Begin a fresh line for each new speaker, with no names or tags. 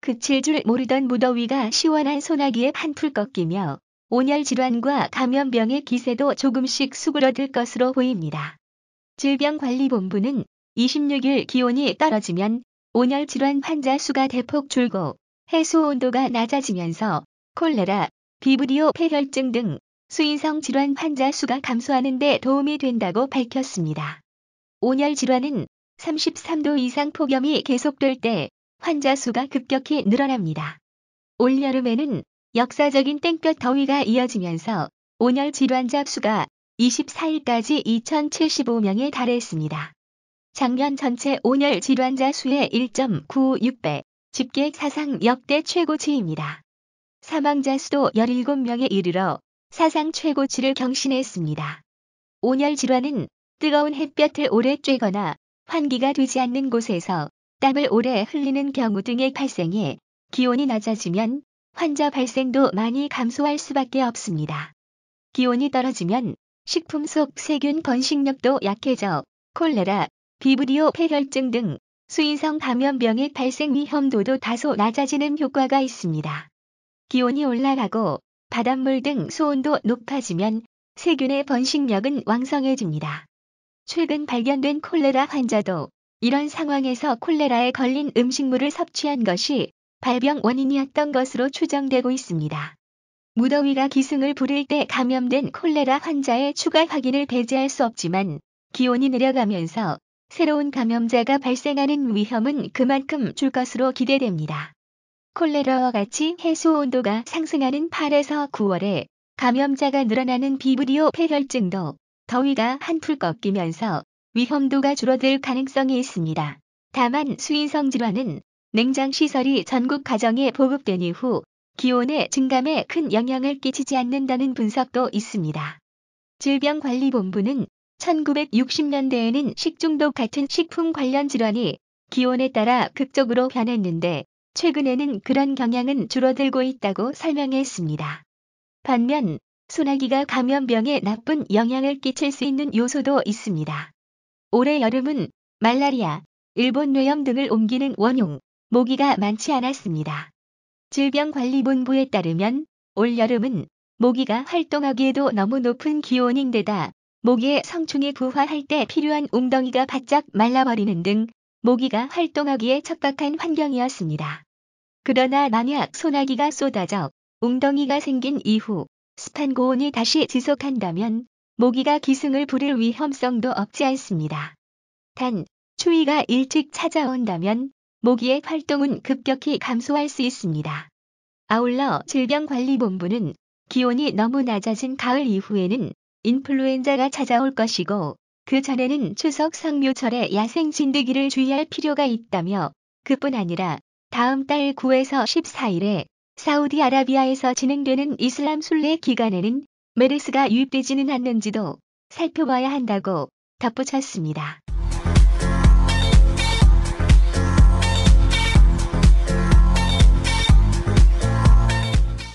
그칠 줄 모르던 무더위가 시원한 소나기에 한풀 꺾이며 온열 질환과 감염병의 기세도 조금씩 수그러들 것으로 보입니다. 질병관리본부는 26일 기온이 떨어지면 온열 질환 환자 수가 대폭 줄고 해수 온도가 낮아지면서 콜레라, 비브리오 폐혈증 등 수인성 질환 환자 수가 감소하는 데 도움이 된다고 밝혔습니다. 온열 질환은 33도 이상 폭염이 계속될 때 환자 수가 급격히 늘어납니다. 올여름에는 역사적인 땡볕 더위가 이어지면서 온열 질환자 수가 24일까지 2,075명에 달했습니다. 작년 전체 온열 질환자 수의 1.96배, 집계 사상 역대 최고치입니다. 사망자 수도 17명에 이르러 사상 최고치를 경신했습니다. 온열 질환은 뜨거운 햇볕을 오래 쬐거나 환기가 되지 않는 곳에서 땀을 오래 흘리는 경우 등에 발생해 기온이 낮아지면 환자 발생도 많이 감소할 수밖에 없습니다. 기온이 떨어지면 식품 속 세균 번식력도 약해져 콜레라, 비브리오 폐혈증 등 수인성 감염병의 발생 위험도도 다소 낮아지는 효과가 있습니다. 기온이 올라가고 바닷물 등 수온도 높아지면 세균의 번식력은 왕성해집니다. 최근 발견된 콜레라 환자도 이런 상황에서 콜레라에 걸린 음식물을 섭취한 것이 발병 원인이었던 것으로 추정되고 있습니다. 무더위가 기승을 부릴 때 감염된 콜레라 환자의 추가 확인을 배제할 수 없지만 기온이 내려가면서 새로운 감염자가 발생하는 위험은 그만큼 줄 것으로 기대됩니다. 콜레라와 같이 해수 온도가 상승하는 8에서 9월에 감염자가 늘어나는 비브리오 폐혈증도 더위가 한풀 꺾이면서 위험도가 줄어들 가능성이 있습니다. 다만 수인성 질환은 냉장시설이 전국 가정에 보급된 이후 기온의 증감에 큰 영향을 끼치지 않는다는 분석도 있습니다. 질병관리본부는 1960년대에는 식중독 같은 식품 관련 질환이 기온에 따라 극적으로 변했는데 최근에는 그런 경향은 줄어들고 있다고 설명했습니다. 반면 소나기가 감염병에 나쁜 영향을 끼칠 수 있는 요소도 있습니다. 올해 여름은 말라리아, 일본 뇌염 등을 옮기는 원흉, 모기가 많지 않았습니다. 질병관리본부에 따르면 올여름은 모기가 활동하기에도 너무 높은 기온인데다 모기의 성충이 부화할 때 필요한 웅덩이가 바짝 말라버리는 등 모기가 활동하기에 척박한 환경이었습니다. 그러나 만약 소나기가 쏟아져 웅덩이가 생긴 이후 습한 고온이 다시 지속한다면 모기가 기승을 부릴 위험성도 없지 않습니다. 단, 추위가 일찍 찾아온다면 모기의 활동은 급격히 감소할 수 있습니다. 아울러 질병관리본부는 기온이 너무 낮아진 가을 이후에는 인플루엔자가 찾아올 것이고 그 전에는 추석 성묘철에 야생 진드기를 주의할 필요가 있다며 그뿐 아니라 다음 달 9에서 14일에 사우디아라비아에서 진행되는 이슬람 순례 기간에는 메르스가 유입되지는 않는지도 살펴봐야 한다고 덧붙였습니다.